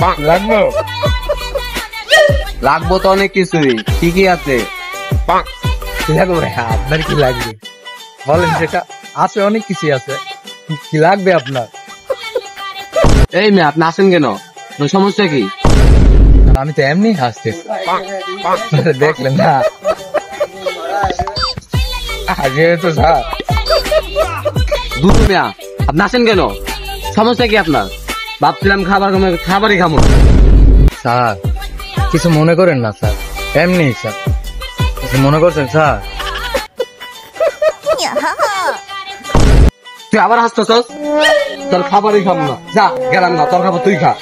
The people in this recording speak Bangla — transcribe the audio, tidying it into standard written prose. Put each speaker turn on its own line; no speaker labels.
লাগবো
লাগবো তো অনেক কিছুই, কি কি আছে?
কি লাগবে ভাই? আপনার কি লাগবে বলেন, সেটা আছে, অনেক কিছু আছে। কি লাগবে আপনার?
এই মেয়ে, আপনি আসেন কেন? তোর সমস্যা কি?
আমি তো এমনি হাসতেছি, দেখলেন না? যেহেতু স্যার
দুটো মেয়া, আপনি আসেন কেন? সমস্যা কি আপনার? ভাবছিলাম খাবারই খাবো।
স্যার কিছু মনে করেন না স্যার, এমনি স্যার, কিছু মনে করছেন স্যার?
তুই আবার হাসতেছস? তোর খাবারই খাবো না, যা গেলাম না, তোর খাবার তুই খা।